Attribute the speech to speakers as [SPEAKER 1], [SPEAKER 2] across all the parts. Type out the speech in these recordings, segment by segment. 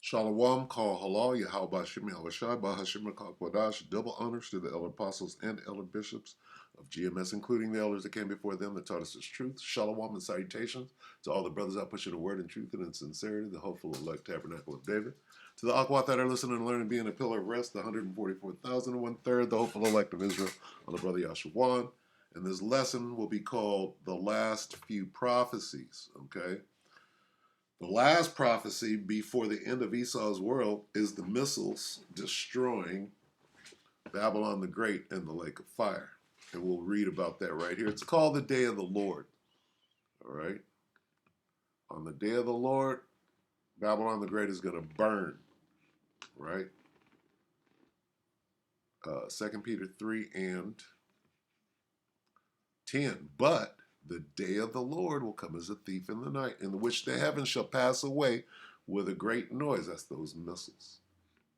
[SPEAKER 1] Shalom, call halal, Yahweh Shem Yahushai, Bahashim Kodash, double honors to the elder apostles and elder bishops of GMS, including the elders that came before them that taught us this truth. Shalom and salutations to all the brothers out pushing the word in truth and in sincerity, the hopeful elect tabernacle of David. To the Akwat that are listening and learning, being a pillar of rest, the 144,001 the hopeful elect of Israel, on the brother Yashawan. And this lesson will be called The Last Few Prophecies, okay? The last prophecy before the end of Esau's world is the missiles destroying Babylon the Great in the lake of fire. And we'll read about that right here. It's called the Day of the Lord. All right. On the day of the Lord, Babylon the Great is going to burn. Right. 2 Peter 3 and 10. But the day of the Lord will come as a thief in the night, in which the heavens shall pass away with a great noise. That's those missiles.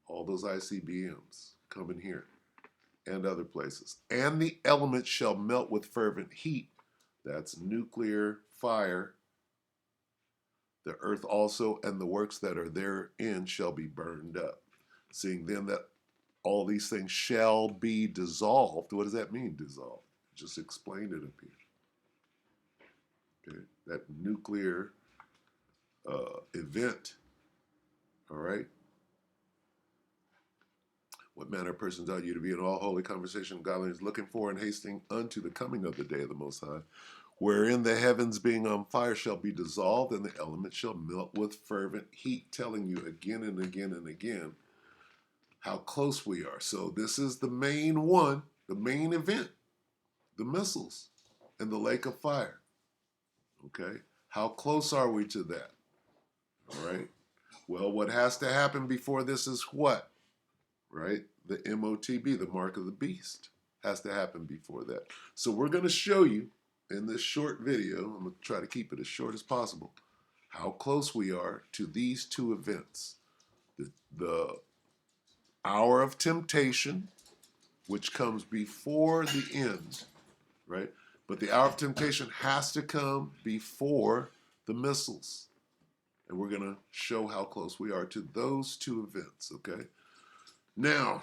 [SPEAKER 1] All those ICBMs coming here and other places. And the elements shall melt with fervent heat. That's nuclear fire. The earth also and the works that are therein shall be burned up. Seeing then that all these things shall be dissolved. What does that mean, dissolved? Just explained it up here. Okay, that nuclear event, all right? What manner of persons are you to be in all holy conversation, godliness, looking for and hasting unto the coming of the day of the Most High, wherein the heavens being on fire shall be dissolved, and the elements shall melt with fervent heat, telling you again and again and again how close we are. So this is the main one, the main event, the missiles and the lake of fire. Okay? How close are we to that? All right? Well, what has to happen before this is what? Right? The MOTB, the mark of the beast, has to happen before that. So we're going to show you in this short video, I'm going to try to keep it as short as possible, how close we are to these two events. The hour of temptation, which comes before the end, right? But the hour of temptation has to come before the missiles. And we're going to show how close we are to those two events, okay? Now,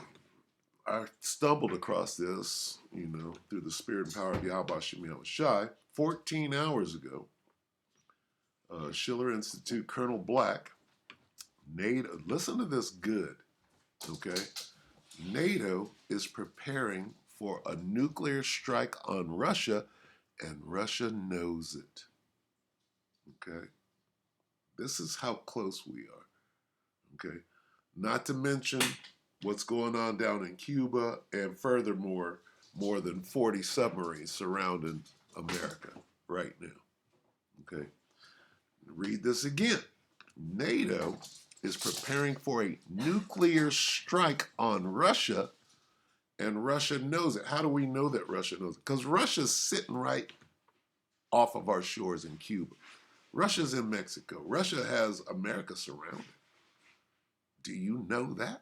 [SPEAKER 1] I stumbled across this, through the spirit and power of Yahweh Shem Shai 14 hours ago. Schiller Institute, Colonel Black, NATO, listen to this good, okay? NATO is preparing for a nuclear strike on Russia, and Russia knows it, okay? This is how close we are, okay? Not to mention what's going on down in Cuba, and furthermore, more than 40 submarines surrounding America right now. Okay, read this again. NATO is preparing for a nuclear strike on Russia, and Russia knows it. How do we know that Russia knows it? Because Russia's sitting right off of our shores in Cuba. Russia's in Mexico. Russia has America surrounded. Do you know that?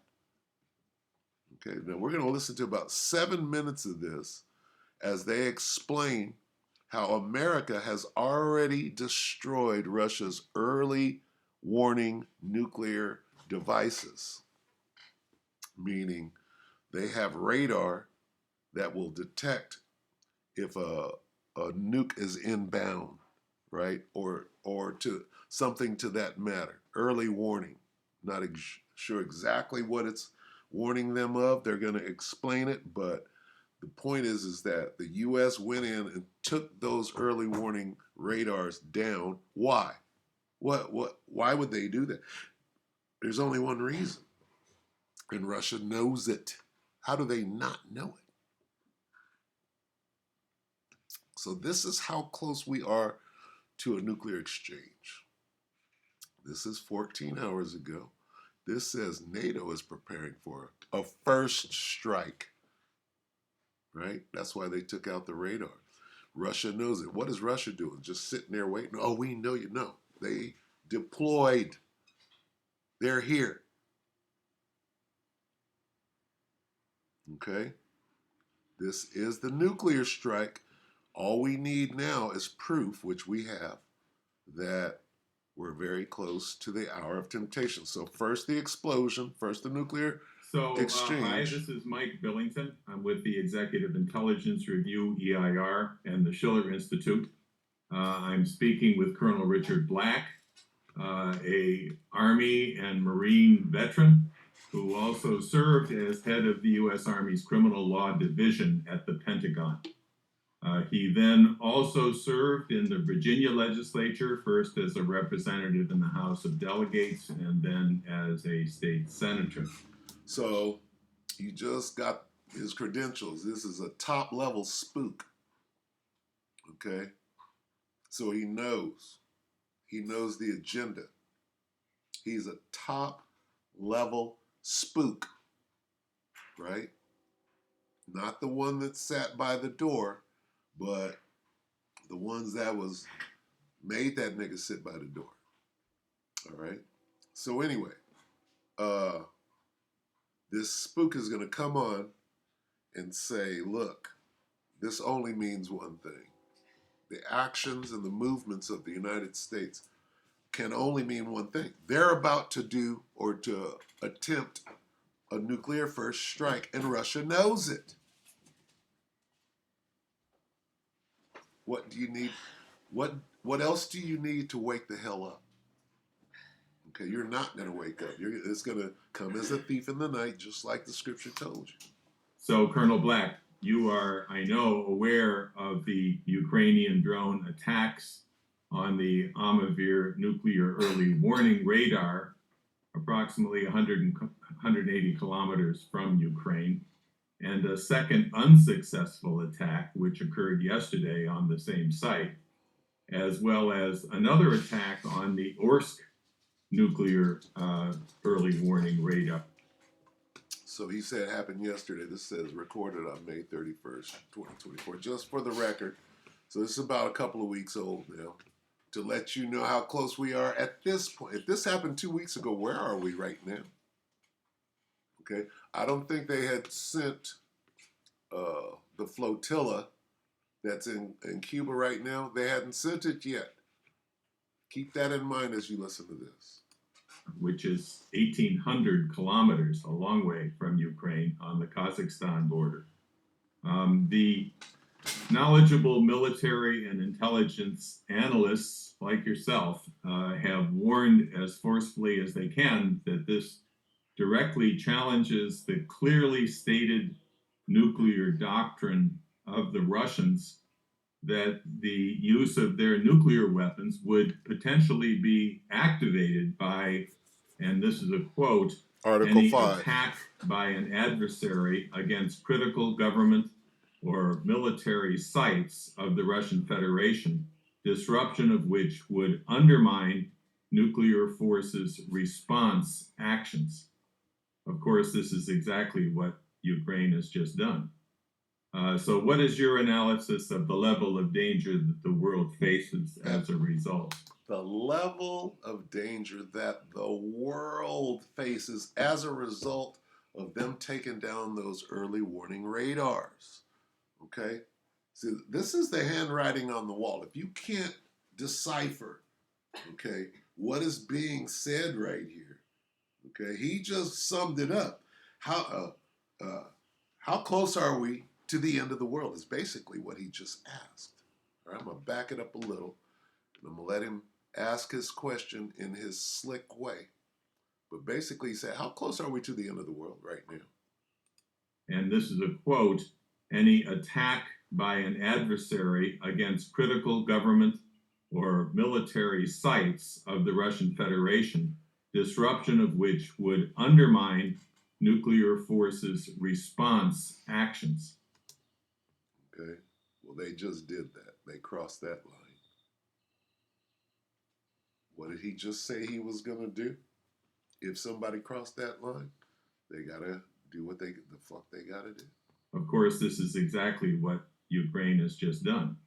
[SPEAKER 1] Okay, now we're going to listen to about 7 minutes of this as they explain how America has already destroyed Russia's early warning nuclear devices, meaning they have radar that will detect if a nuke is inbound, right? Or to something to that matter. Early warning. Not sure exactly what it's warning them of. They're going to explain it, but the point is that the U.S. went in and took those early warning radars down. Why? Why would they do that? There's only one reason, and Russia knows it. How do they not know it? So this is how close we are to a nuclear exchange. This is 14 hours ago. This says NATO is preparing for a first strike, right? That's why they took out the radar. Russia knows it. What is Russia doing? Just sitting there waiting? Oh, we know you know. They deployed. They're here. Okay? This is the nuclear strike. All we need now is proof, which we have, that we're very close to the hour of temptation. So first the explosion, first the nuclear exchange.
[SPEAKER 2] Hi, this is Mike Billington. I'm with the Executive Intelligence Review, EIR, and the Schiller Institute. I'm speaking with Colonel Richard Black, a Army and Marine veteran who also served as head of the U.S. Army's Criminal Law Division at the Pentagon. He then also served in the Virginia legislature, first as a representative in the House of Delegates and then as a state senator.
[SPEAKER 1] So you just got his credentials. This is a top level spook. Okay? So he knows. He knows the agenda. He's a top level spook, right? Not the one that sat by the door, but the ones that was made that nigga sit by the door. All right? So anyway, this spook is going to come on and say, look, this only means one thing. The actions and the movements of the United States can only mean one thing. They're about to do or to attempt a nuclear first strike, and Russia knows it. What do you need? What else do you need to wake the hell up? Okay, you're not going to wake up. It's going to come as a thief in the night, just like the scripture told you.
[SPEAKER 2] So, Colonel Black, you are, I know, aware of the Ukrainian drone attacks on the Amavir nuclear early warning radar, approximately 180 kilometers from Ukraine, and a second unsuccessful attack, which occurred yesterday on the same site, as well as another attack on the Orsk nuclear early warning radar.
[SPEAKER 1] So he said it happened yesterday. This says recorded on May 31st, 2024, just for the record. So this is about a couple of weeks old now, to let you know how close we are at this point. If this happened 2 weeks ago, where are we right now? Okay, I don't think they had sent the flotilla that's in Cuba right now. They hadn't sent it yet. Keep that in mind as you listen to this.
[SPEAKER 2] Which is 1,800 kilometers, a long way from Ukraine on the Kazakhstan border. The knowledgeable military and intelligence analysts like yourself have warned as forcefully as they can that this directly challenges the clearly stated nuclear doctrine of the Russians that the use of their nuclear weapons would potentially be activated by, and this is a quote,
[SPEAKER 1] Article
[SPEAKER 2] any
[SPEAKER 1] 5.
[SPEAKER 2] attack by an adversary against critical government or military sites of the Russian Federation, disruption of which would undermine nuclear forces' response actions. Of course, this is exactly what Ukraine has just done. So what is your analysis of the level of danger that the world faces as a result?
[SPEAKER 1] The level of danger that the world faces as a result of them taking down those early warning radars. Okay? See, this is the handwriting on the wall. If you can't decipher, okay, what is being said right here, okay, he just summed it up. How close are we to the end of the world is basically what he just asked. All right, I'm going to back it up a little, and I'm going to let him ask his question in his slick way. But basically he said, how close are we to the end of the world right now?
[SPEAKER 2] And this is a quote, any attack by an adversary against critical government or military sites of the Russian Federation, disruption of which would undermine nuclear forces' response actions.
[SPEAKER 1] Okay, well, they just did that. They crossed that line. What did he just say he was going to do? If somebody crossed that line, they got to do what the fuck they got to do.
[SPEAKER 2] Of course, this is exactly what Ukraine has just done.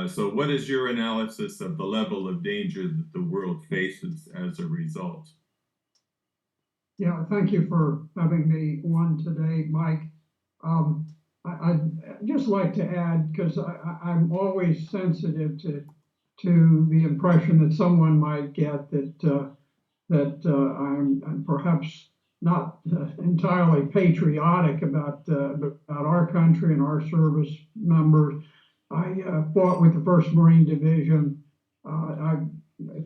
[SPEAKER 2] So what is your analysis of the level of danger that the world faces as a result?
[SPEAKER 3] Yeah, thank you for having me on today, Mike. I'd just like to add, because I'm always sensitive to to the impression that someone might get that I'm perhaps not entirely patriotic about our country and our service members. I fought with the First Marine Division.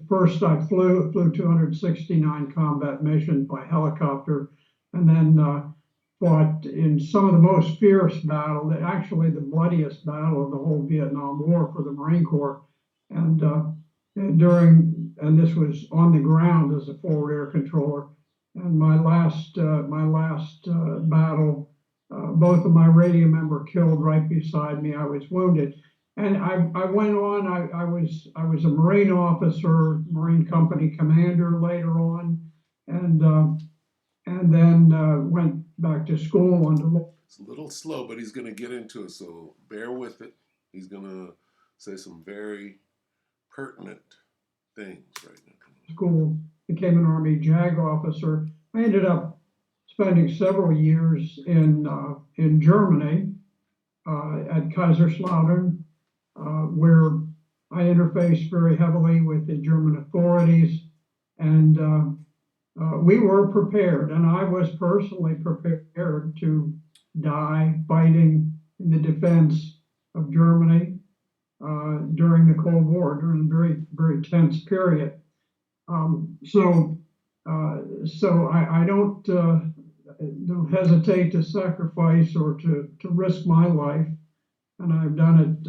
[SPEAKER 3] First, I flew 269 combat missions by helicopter, and then fought in some of the most fierce battle, actually the bloodiest battle of the whole Vietnam War for the Marine Corps. And and this was on the ground as a forward air controller. And my last battle, both of my radio men were killed right beside me. I was wounded, and I went on. I was a Marine officer, Marine company commander later on, and then went back to school under.
[SPEAKER 1] It's a little slow, but he's going to get into it, so bear with it. He's going to say some very pertinent things right now.
[SPEAKER 3] School, became an Army JAG officer. I ended up spending several years in Germany at Kaiserslautern, where I interfaced very heavily with the German authorities, and we were prepared, and I was personally prepared to die fighting in the defense of Germany during the Cold War, during a very, very tense period. So I don't hesitate to sacrifice or to risk my life, and I've done it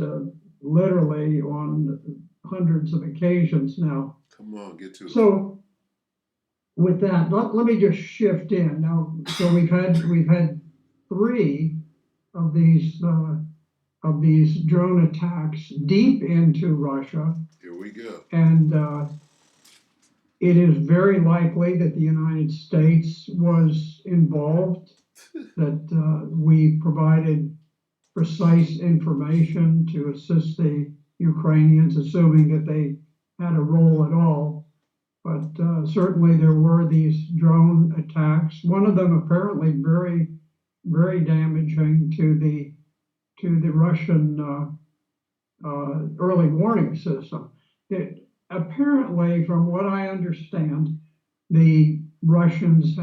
[SPEAKER 3] literally on hundreds of occasions now.
[SPEAKER 1] Come on, get to it.
[SPEAKER 3] So with that, let me just shift in now. So we've had 3 of these drone attacks deep into Russia.
[SPEAKER 1] Here we go.
[SPEAKER 3] And it is very likely that the United States was involved, that we provided precise information to assist the Ukrainians, assuming that they had a role at all. But certainly there were these drone attacks, one of them apparently very, very damaging to the Russian early warning system. Apparently, from what I understand, the Russians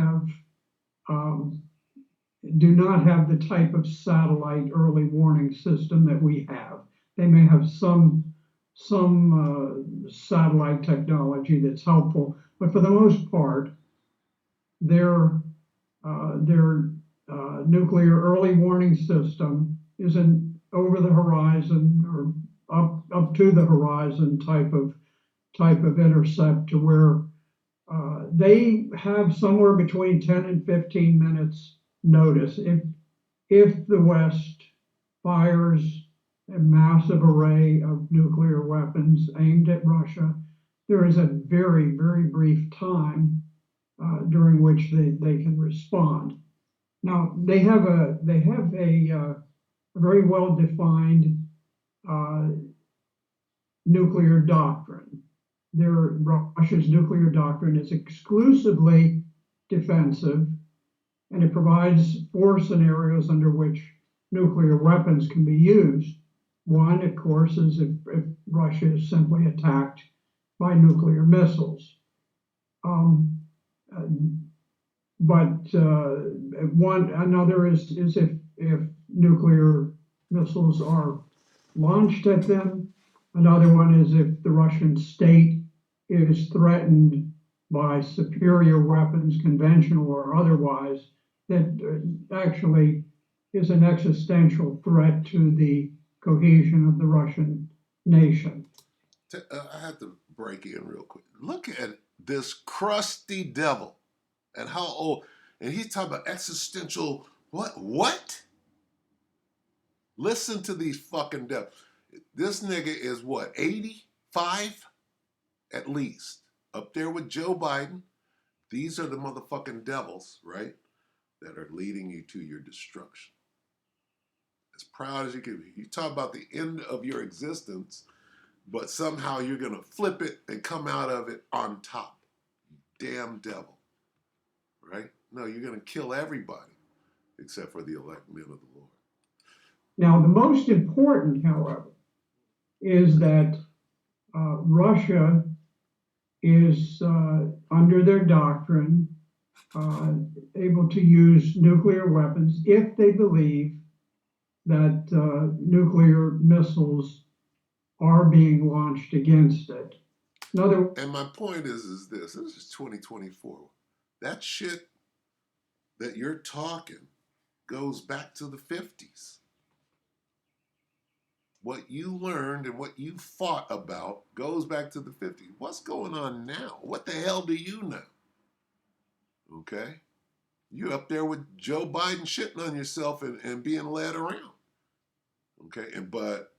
[SPEAKER 3] do not have the type of satellite early warning system that we have. They may have some satellite technology that's helpful, but for the most part, their nuclear early warning system is an over the horizon or up to the horizon type of intercept, to where they have somewhere between 10 and 15 minutes notice. If the West fires a massive array of nuclear weapons aimed at Russia, there is a very, very brief time during which they can respond. Now they have a very well defined nuclear doctrine. Russia's nuclear doctrine is exclusively defensive, and it provides 4 scenarios under which nuclear weapons can be used. One, of course, is if Russia is simply attacked by nuclear missiles. Another is if nuclear missiles are launched at them. Another one is if the Russian state is threatened by superior weapons, conventional or otherwise, that actually is an existential threat to the cohesion of the Russian nation.
[SPEAKER 1] I have to break in real quick. Look at this crusty devil and how old, and he's talking about existential, what? Listen to these fucking devils. This nigga is what, 85 at least, up there with Joe Biden. These are the motherfucking devils, right, that are leading you to your destruction. As proud as you can be. You talk about the end of your existence, but somehow you're going to flip it and come out of it on top. Damn devil. Right? No, you're going to kill everybody except for the elect men of the Lord.
[SPEAKER 3] Now, the most important, however, is that Russia is under their doctrine able to use nuclear weapons if they believe that nuclear missiles are being launched against it.
[SPEAKER 1] And my point is this is 2024. That shit that you're talking goes back to the 50s. What you learned and what you fought about goes back to the 50s. What's going on now? What the hell do you know? Okay? You up there with Joe Biden shitting on yourself and being led around. Okay? But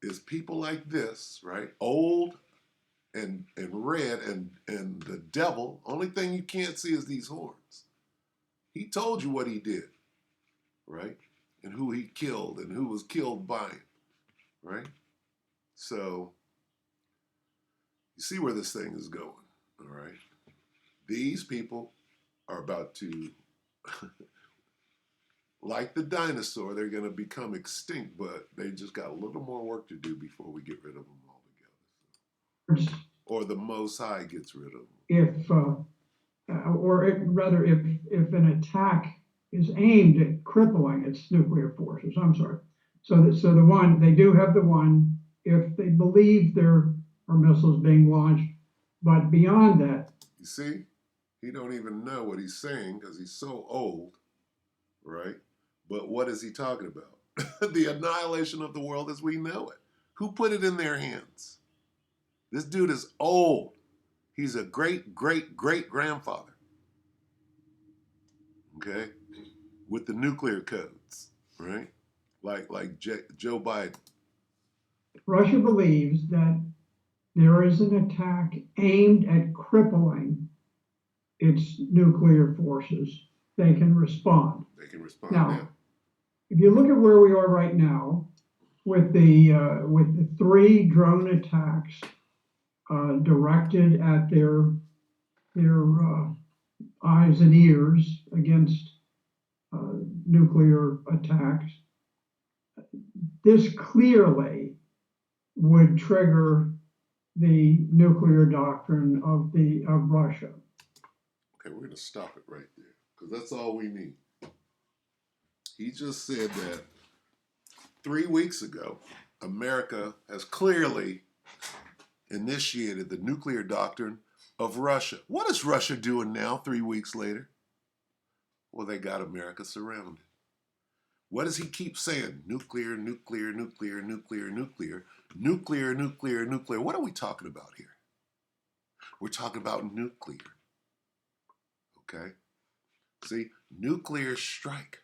[SPEAKER 1] it's people like this, right? Old and red and the devil. Only thing you can't see is these horns. He told you what he did, right? And who he killed and who was killed by him, right? So you see where this thing is going, all right? These people are about to, like the dinosaur, they're going to become extinct, but they just got a little more work to do before we get rid of them altogether. Or the Most High gets rid of them.
[SPEAKER 3] If an attack is aimed at crippling its nuclear forces, I'm sorry. So the one, they do have the one, if they believe there are missiles being launched, but beyond that.
[SPEAKER 1] You see, he don't even know what he's saying because he's so old, right? But what is he talking about? The annihilation of the world as we know it. Who put it in their hands? This dude is old. He's a great, great, great grandfather. Okay? With the nuclear codes, right? Like Joe Biden.
[SPEAKER 3] Russia believes that there is an attack aimed at crippling its nuclear forces. They can respond.
[SPEAKER 1] They can respond
[SPEAKER 3] now. If you look at where we are right now, with the 3 drone attacks directed at their eyes and ears against nuclear attacks, this clearly would trigger the nuclear doctrine of Russia.
[SPEAKER 1] Okay, we're going to stop it right there because that's all we need. He just said that 3 weeks ago, America has clearly initiated the nuclear doctrine of Russia. What is Russia doing now, 3 weeks later? Well, they got America surrounded. What does he keep saying? Nuclear, nuclear, nuclear, nuclear, nuclear, nuclear, nuclear, nuclear. What are we talking about here? We're talking about nuclear. Okay? See, nuclear strike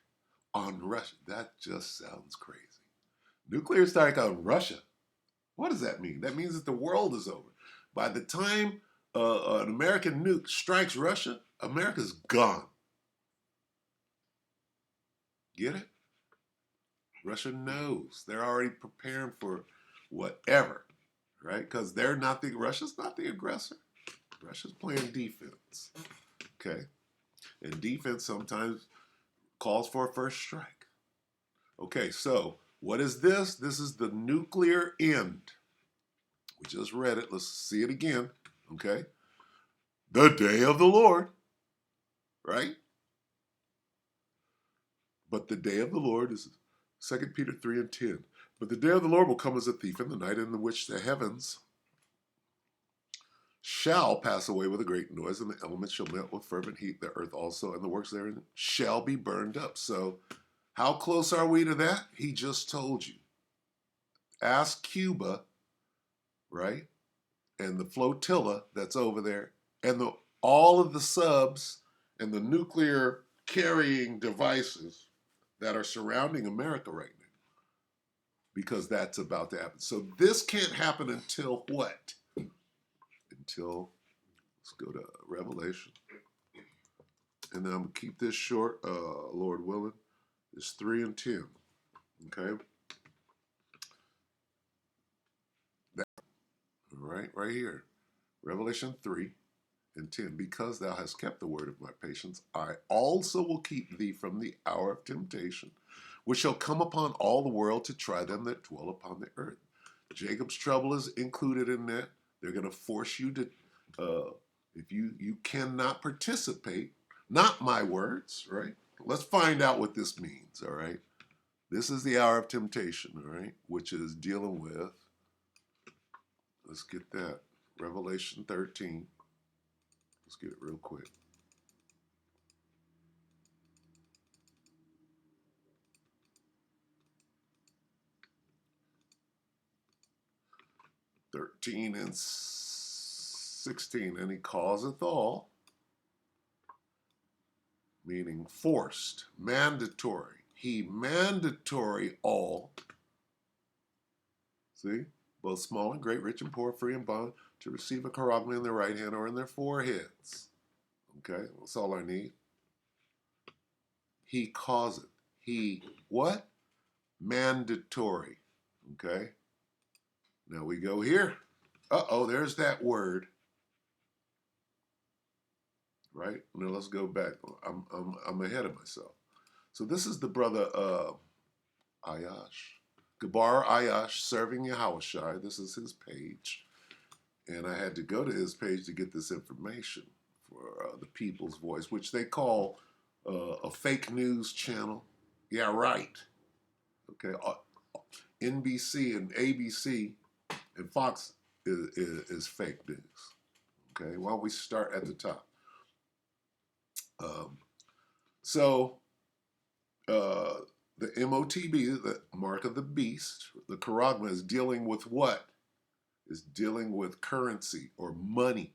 [SPEAKER 1] on Russia. That just sounds crazy. Nuclear strike on Russia. What does that mean? That means that the world is over. By the time an American nuke strikes Russia, America's gone. Get it? Russia knows. They're already preparing for whatever, right? Because Russia's not the aggressor. Russia's playing defense, okay? And defense sometimes calls for a first strike. Okay, so what is this? This is the nuclear end. We just read it. Let's see it again, okay? The day of the Lord, right? But the day of the Lord is 2 Peter 3 and 10. But the day of the Lord will come as a thief in the night, in which the heavens shall pass away with a great noise, and the elements shall melt with fervent heat. The earth also and the works therein shall be burned up. So how close are we to that? He just told you. Ask Cuba, right? And the flotilla that's over there, and all of the subs and the nuclear carrying devices that are surrounding America right now. Because that's about to happen. So this can't happen until what? Until, let's go to Revelation. And then I'm going to keep this short, Lord willing. It's 3 and 10. Okay? Right here. Revelation 3 and 10. Because thou hast kept the word of my patience, I also will keep thee from the hour of temptation, which shall come upon all the world to try them that dwell upon the earth. Jacob's trouble is included in that. They're going to force you to, if you cannot participate, not my words, right? Let's find out what this means, all right? This is the hour of temptation, all right, which is dealing with, let's get that, Revelation 13. Let's get it real quick. "13 and 16, and he causeth all," meaning forced, mandatory. He mandatory all, see, both small and great, rich and poor, free and bond, to receive a charagma in their right hand or in their foreheads. Okay, that's all I need. He causeth. He what? Mandatory. Okay. Now we go here. Uh-oh, there's that word. Right? Now let's go back. I'm ahead of myself. So this is the brother Ayash. Gabar Ayash serving Yahushai. This is his page. And I had to go to his page to get this information for the People's Voice, which they call a fake news channel. Yeah, right. Okay. NBC and ABC and Fox is fake news. Okay. Why don't we start at the top? So the MOTB, the mark of the beast, the charagma, is dealing with what? Is dealing with currency or money.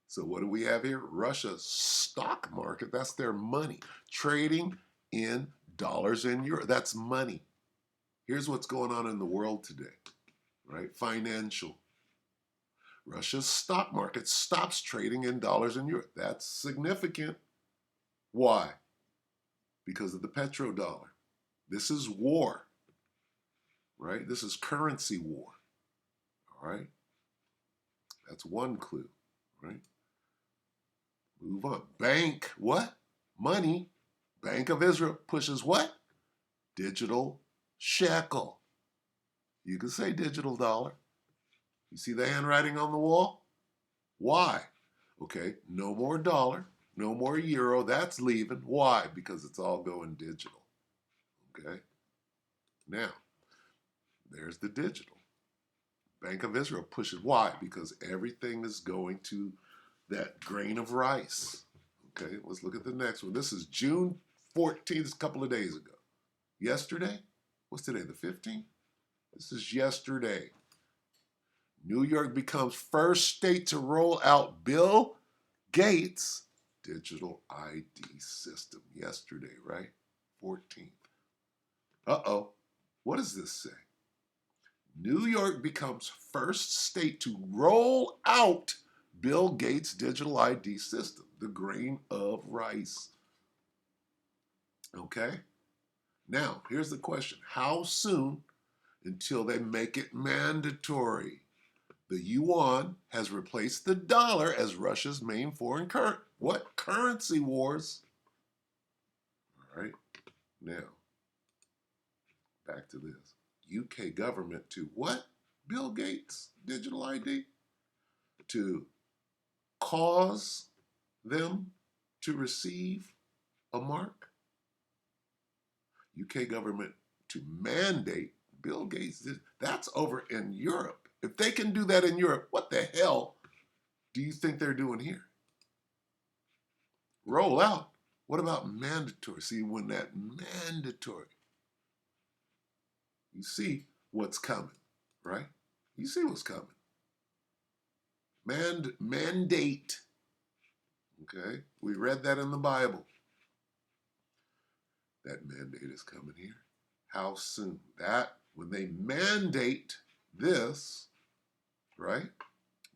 [SPEAKER 1] So what do we have here? Russia's stock market, that's their money. Trading in dollars and euros, that's money. Here's what's going on in the world today, right? Financial. Russia's stock market stops trading in dollars and euros. That's significant. Why? Because of the petrodollar. This is war, right? This is currency war, all right? That's one clue, right? Move on. Bank, what? Money. Bank of Israel pushes what? Digital shekel. You can say digital dollar. You see the handwriting on the wall? Why? Okay, no more dollar, no more euro. That's leaving. Why? Because it's all going digital. Okay? Now, there's the digital. Bank of Israel pushes. Why? Because everything is going to that grain of rice. Okay, let's look at the next one. This is June 14th, a couple of days ago. Yesterday? What's today, the 15th? This is yesterday. New York becomes first state to roll out Bill Gates' digital ID system. Yesterday, right? 14th. Uh-oh. What does this say? New York becomes first state to roll out Bill Gates' digital ID system, the grain of rice. Okay? Now, here's the question. How soon until they make it mandatory? The yuan has replaced the dollar as Russia's main foreign currency. What? Currency wars. All right. Now, back to this. UK government to what? Bill Gates' digital ID? To cause them to receive a mark? UK government to mandate Bill Gates. That's over in Europe. If they can do that in Europe, what the hell do you think they're doing here? Roll out. What about mandatory? See, when that mandatory, you see what's coming, right? You see what's coming. Mandate. Okay, we read that in the Bible. That mandate is coming here. How soon? That, when they mandate this, right?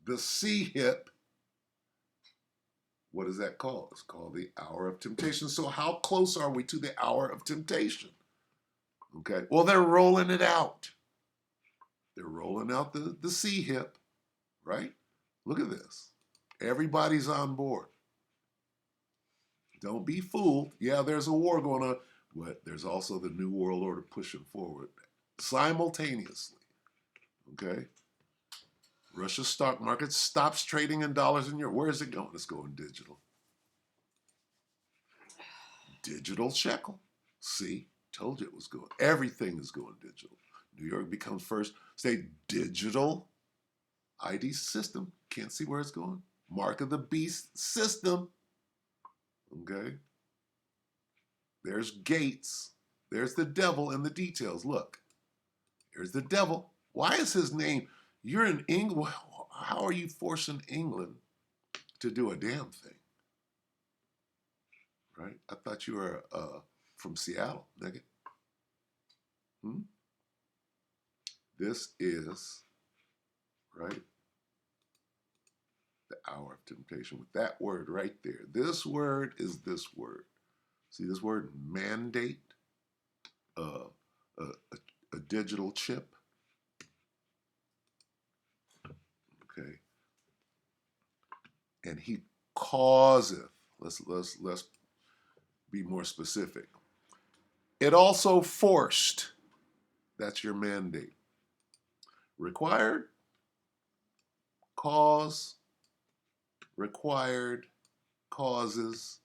[SPEAKER 1] The C-hip, what is that called? It's called the hour of temptation. So how close are we to the hour of temptation? Okay, well, they're rolling it out. They're rolling out the C-hip, right? Look at this. Everybody's on board. Don't be fooled. Yeah, there's a war going on, but there's also the New World Order pushing forward simultaneously. Okay. Russia's stock market stops trading in dollars and euros. Where is it going? It's going digital. Digital shekel. See, told you it was going. Everything is going digital. New York becomes first state digital ID system. Can't see where it's going. Mark of the beast system. Okay. There's Gates. There's the devil in the details. Look, there's the devil. Why is his name? You're in England. How are you forcing England to do a damn thing? Right? I thought you were from Seattle, nigga. This is, right, the hour of temptation with that word right there. This word is this word. See this word mandate, a, a digital chip. Okay. And he causeth. Let's be more specific. It also forced. That's your mandate. Required, cause, required, causes.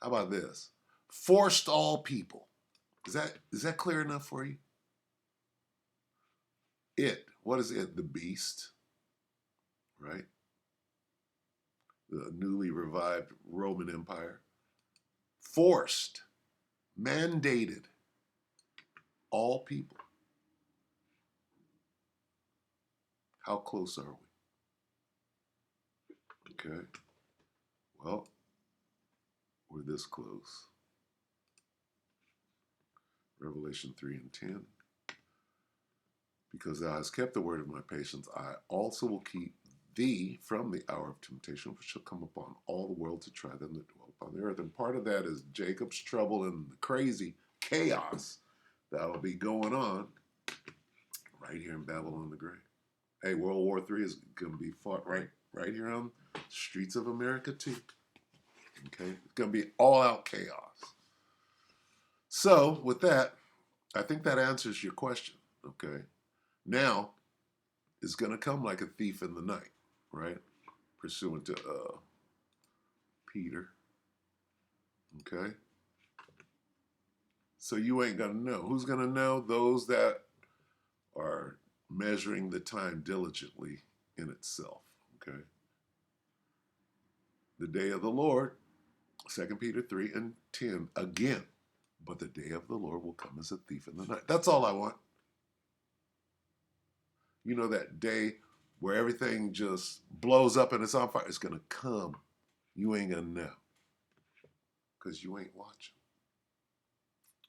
[SPEAKER 1] How about this? Forced all people. Is that clear enough for you? It. What is it? The beast, right? The newly revived Roman Empire. Forced, mandated all people. How close are we? Okay. Well, we're this close. Revelation 3 and 10. Because thou hast kept the word of my patience, I also will keep thee from the hour of temptation, which shall come upon all the world to try them that dwell upon the earth. And part of that is Jacob's trouble and the crazy chaos that'll be going on right here in Babylon the Great. Hey, World War III is going to be fought right here on the streets of America too. Okay, it's going to be all-out chaos. So with that, I think that answers your question. Okay, now is going to come like a thief in the night, right? Pursuant to Peter. Okay? So you ain't going to know. Who's going to know? Those that are measuring the time diligently in itself. Okay? The day of the Lord, 2 Peter 3 and 10, again. But the day of the Lord will come as a thief in the night. That's all I want. You know that day where everything just blows up and it's on fire? It's going to come. You ain't going to know. Because you ain't watching.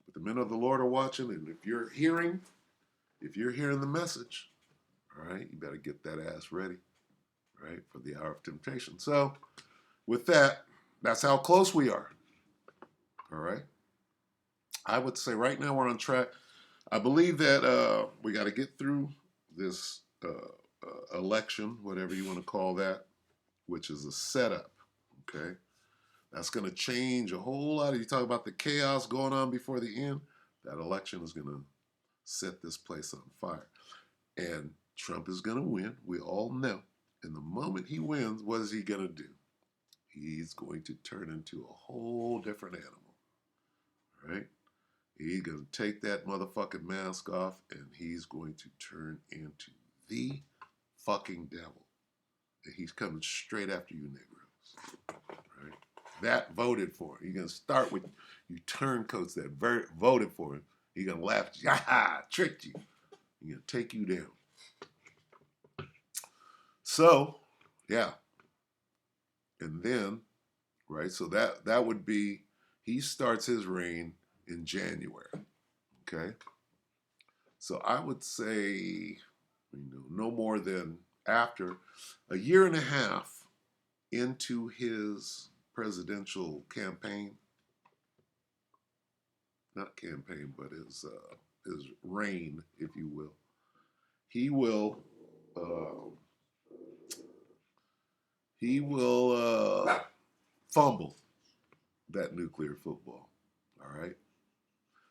[SPEAKER 1] But the men of the Lord are watching, and if you're hearing the message, all right, you better get that ass ready, right, for the hour of temptation. So with that, that's how close we are. All right. I would say right now we're on track. I believe that we got to get through this election, whatever you want to call that, which is a setup. Okay. That's going to change a whole lot. You talk about the chaos going on before the end. That election is going to set this place on fire. And Trump is going to win. We all know. And the moment he wins, what is he going to do? He's going to turn into a whole different animal. Right? He's going to take that motherfucking mask off and he's going to turn into the fucking devil. And he's coming straight after you Negroes. Right? That voted for him. You're going to start with you turncoats that voted for him. He's going to laugh at you. Ha! Tricked you. He's going to take you down. So, yeah. And then, right, so that would be, he starts his reign in January. Okay? So I would say, no more than after a year and a half into his presidential campaign, not campaign, but his reign, if you will, he will fumble that nuclear football. All right.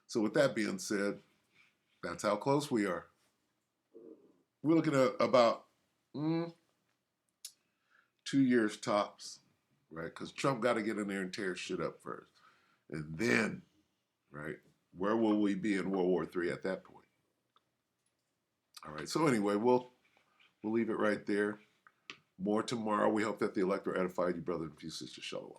[SPEAKER 1] So with that being said, that's how close we are. we're looking at about 2 years tops, right? Because Trump got to get in there and tear shit up first. And then, right, where will we be in World War III at that point? All right, so anyway, we'll leave it right there. More tomorrow. We hope that the elect edified you, brother and few sisters. Shalom.